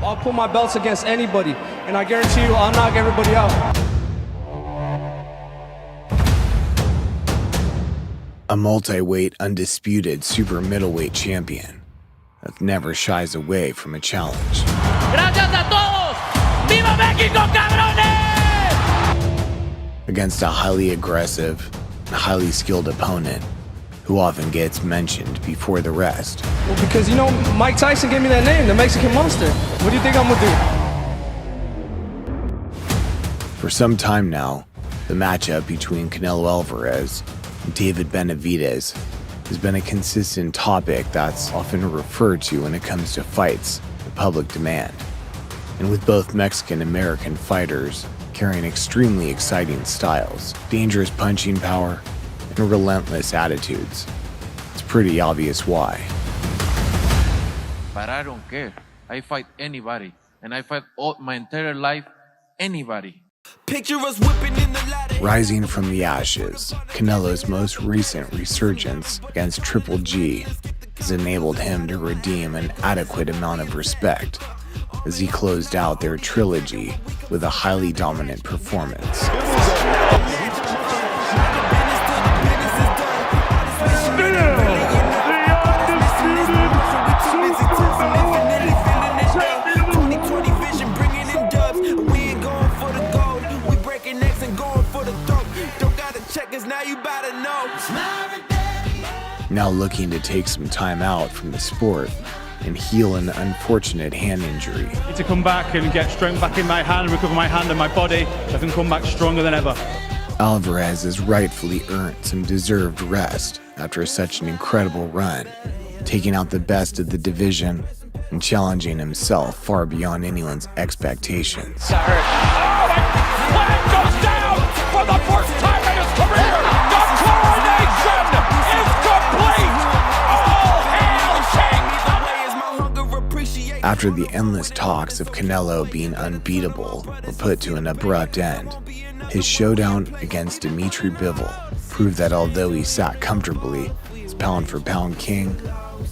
I'll put my belts against anybody, and I guarantee you I'll knock everybody out. A multi-weight undisputed super middleweight champion that never shies away from a challenge. Gracias a todos. ¡Viva México, cabrones! Against a highly aggressive and highly skilled opponent who often gets mentioned before the rest. Well, because, you know, Mike Tyson gave me that name, the Mexican Monster. What do you think I'm gonna do? For some time now, the matchup between Canelo Alvarez and David Benavidez has been a consistent topic that's often referred to when it comes to fights the public demand. And with both Mexican-American fighters carrying extremely exciting styles, dangerous punching power, and relentless attitudes, it's pretty obvious why. But I don't care. I fight anybody, and I fight all my entire life anybody. Picture us whipping in the ladder. Rising from the ashes, Canelo's most recent resurgence against Triple G has enabled him to redeem an adequate amount of respect as he closed out their trilogy with a highly dominant performance. Now looking to take some time out from the sport and heal an unfortunate hand injury. I need to come back and get strength back in my hand, recover my hand and my body, so I can come back stronger than ever. Alvarez has rightfully earned some deserved rest after such an incredible run, taking out the best of the division and challenging himself far beyond anyone's expectations. Got hurt. Oh, and Flag goes down for the first time in his career. The coronation is complete. All hail King. After the endless talks of Canelo being unbeatable were put to an abrupt end, his showdown against Dimitri Bivol proved that although he sat comfortably as pound-for-pound king,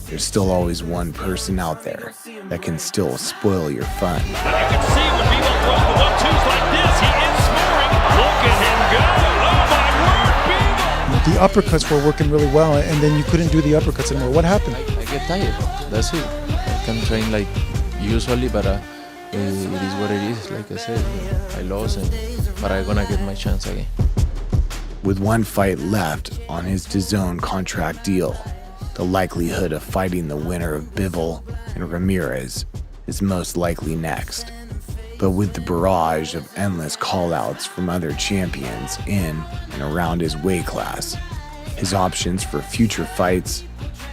there's still always one person out there that can still spoil your fun. And you can see when Bivol throws the 1-2s like this, he is scoring. Look at him go. Oh, my word, Bivol. The uppercuts were working really well, and then you couldn't do the uppercuts anymore. What happened? I get tired. That's it. I can train like usually, but it is what it is. Like I said, I lost, but I'm gonna get my chance again. With one fight left on his DAZN contract deal, the likelihood of fighting the winner of Bivol and Ramirez is most likely next. But with the barrage of endless call-outs from other champions in and around his weight class, his options for future fights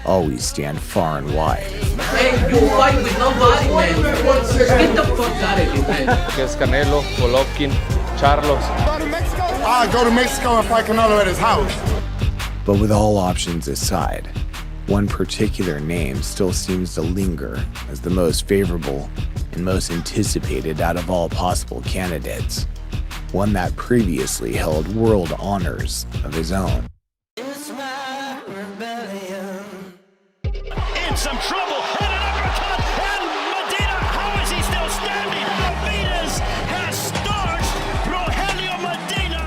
always stand far and wide. Hey, you fight with nobody, man. Get the fuck out of here, man. Against Canelo, Golovkin, Charlos. I go to Mexico and fight Canelo at his house. But with all options aside, one particular name still seems to linger as the most favorable and most anticipated out of all possible candidates, one that previously held world honors of his own. In some trouble, and an uppercut, and Medina, how is he still standing? Benavidez has starched Rogelio Medina.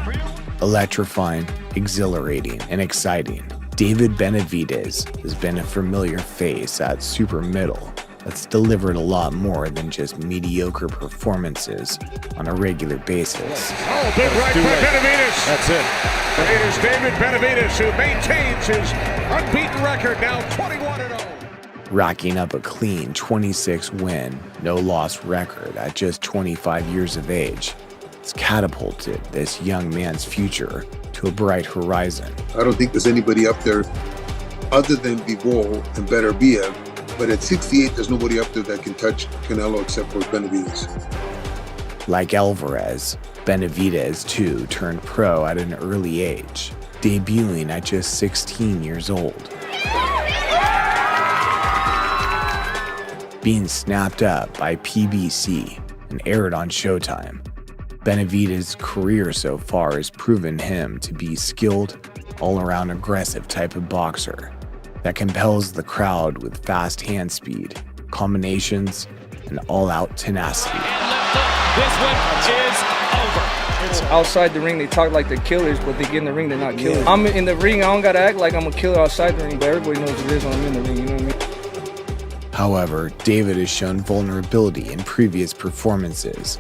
Electrifying, exhilarating, and exciting, David Benavidez has been a familiar face at super middle that's delivered a lot more than just mediocre performances on a regular basis. Oh, big right by Benavidez. That's it. It is David Benavidez who maintains his unbeaten record, now 21-0. Racking up a clean 26-win, no-loss record at just 25 years of age. It's catapulted this young man's future to a bright horizon. I don't think there's anybody up there other than Bivol and Beterbiev, but at 68, there's nobody up there that can touch Canelo except for Benavidez. Like Alvarez, Benavidez too turned pro at an early age, debuting at just 16 years old. Being snapped up by PBC and aired on Showtime, Benavidez' career so far has proven him to be skilled, all-around aggressive type of boxer that compels the crowd with fast hand speed, combinations, and all-out tenacity. This one is over. It's outside the ring, they talk like they're killers, but they get in the ring, they're not killers. I'm in the ring, I don't gotta act like I'm a killer outside the ring, but everybody knows it is when I'm in the ring, you know what I mean? However, David has shown vulnerability in previous performances,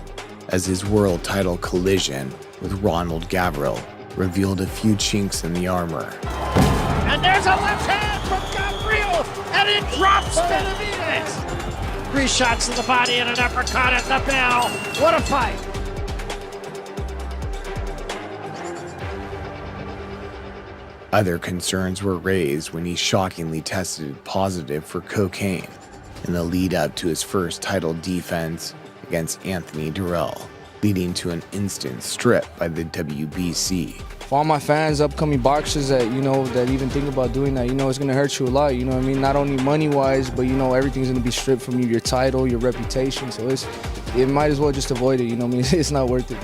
as his world title collision with Ronald Gavril revealed a few chinks in the armor. And there's a left hand from Gabriel, and it drops Benavidez. 3 shots to the body and an uppercut at the bell. What a fight. Other concerns were raised when he shockingly tested positive for cocaine in the lead up to his first title defense against Anthony Durrell, leading to an instant strip by the WBC. For all my fans, upcoming boxers that, that even think about doing that, it's gonna hurt you a lot, you know what I mean? Not only money-wise, but, everything's gonna be stripped from you, your title, your reputation, so it might as well just avoid it, you know what I mean? It's not worth it.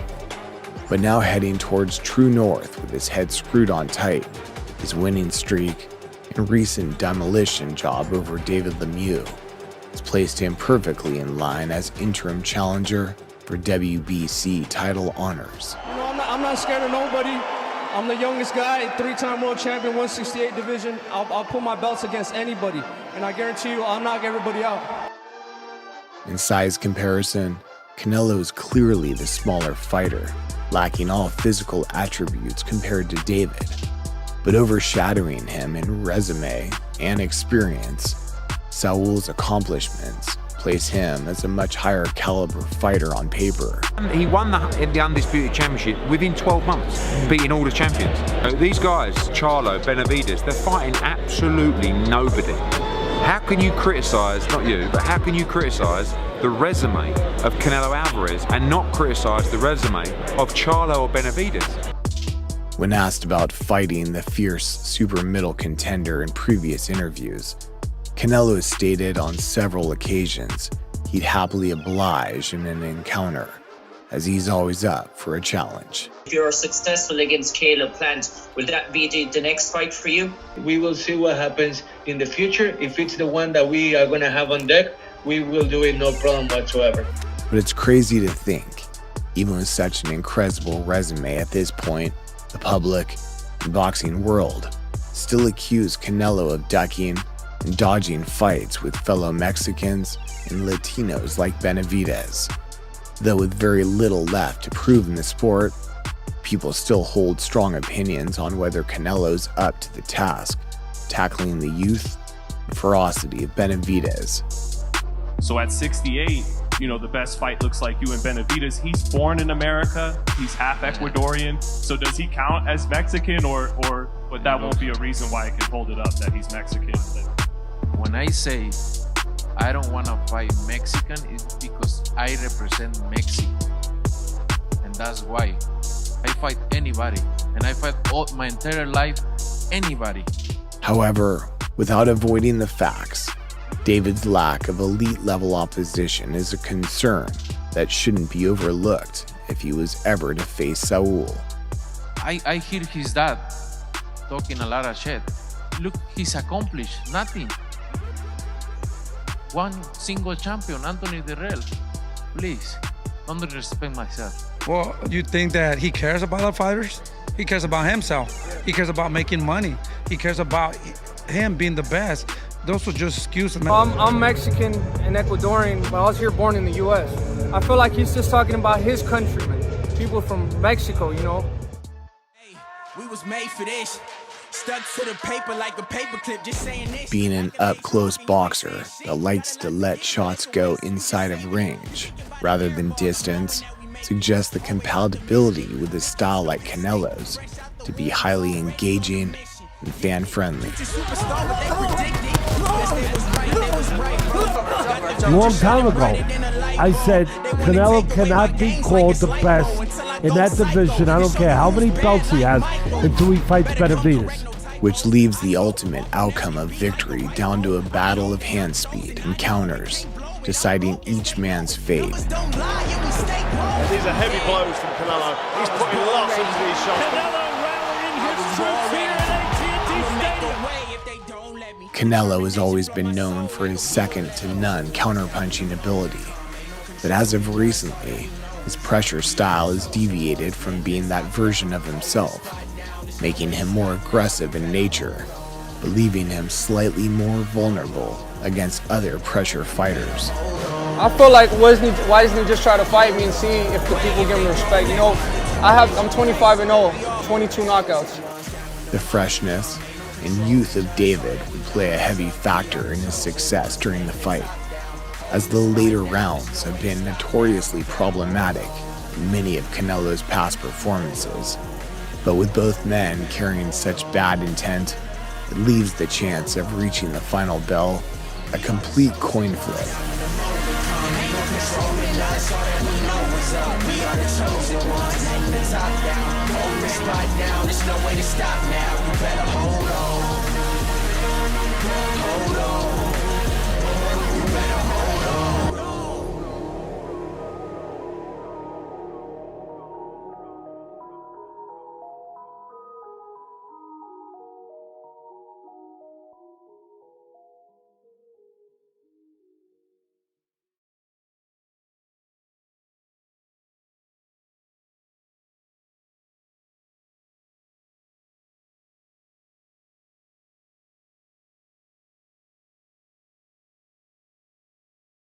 But now heading towards true north with his head screwed on tight, his winning streak and recent demolition job over David Lemieux has placed him perfectly in line as interim challenger for WBC title honors. I'm not scared of nobody. I'm the youngest guy, 3-time world champion, 168 division. I'll put my belts against anybody, and I guarantee you I'll knock everybody out. In size comparison, Canelo is clearly the smaller fighter, lacking all physical attributes compared to David. But overshadowing him in resume and experience, Saul's accomplishments place him as a much higher caliber fighter on paper. He won the Undisputed Championship within 12 months, beating all the champions. These guys, Charlo, Benavidez, they're fighting absolutely nobody. How can you criticize, not you, but how can you criticize the resume of Canelo Alvarez and not criticize the resume of Charlo or Benavidez? When asked about fighting the fierce super middle contender in previous interviews, Canelo has stated on several occasions he'd happily oblige in an encounter, as he's always up for a challenge. If you're successful against Caleb Plant, will that be the next fight for you? We will see what happens in the future. If it's the one that we are going to have on deck, we will do it, no problem whatsoever. But it's crazy to think, even with such an incredible resume at this point, the public and boxing world still accuse Canelo of ducking and dodging fights with fellow Mexicans and Latinos like Benavidez. Though with very little left to prove in the sport, people still hold strong opinions on whether Canelo's up to the task, tackling the youth and ferocity of Benavidez. So at 68, the best fight looks like you and Benavidez. He's born in America. He's half Ecuadorian. So does he count as Mexican or but that won't be a reason why I can hold it up that he's Mexican? When I say I don't want to fight Mexican, it's because I represent Mexico. And that's why I fight anybody. And I fight all my entire life, anybody. However, without avoiding the facts, David's lack of elite-level opposition is a concern that shouldn't be overlooked if he was ever to face Saul. I hear his dad talking a lot of shit. Look, he's accomplished nothing. One single champion, Anthony Dirrell. Please, don't disrespect myself. Well, you think that he cares about the fighters? He cares about himself. He cares about making money. He cares about him being the best. Those were just excuses. I'm Mexican and Ecuadorian, but I was here born in the U.S. I feel like he's just talking about his countrymen, people from Mexico, Hey, we was made for this. Stuck to the paper like a paperclip, just saying this. Being an up-close boxer that likes to let shots go inside of range rather than distance suggests the compatibility with a style like Canelo's to be highly engaging and fan-friendly. A long time ago, I said Canelo cannot be called the best in that division. I don't care how many belts he has until he fights Benavidez. Which leaves the ultimate outcome of victory down to a battle of hand speed and counters, deciding each man's fate. And these are heavy blows from Canelo. He's putting lots into these shots. Canelo rallying his troops here at AT&T Stadium. Canelo has always been known for his second-to-none counterpunching ability, But as of recently, his pressure style has deviated from being that version of himself, making him more aggressive in nature, but leaving him slightly more vulnerable against other pressure fighters. I feel like why doesn't he just try to fight me and see if the people give him respect? You know, I'm 25-0, 22 knockouts. The freshness and youth of David would play a heavy factor in his success during the fight, as the later rounds have been notoriously problematic in many of Canelo's past performances. But with both men carrying such bad intent, it leaves the chance of reaching the final bell a complete coin flip. Hold on.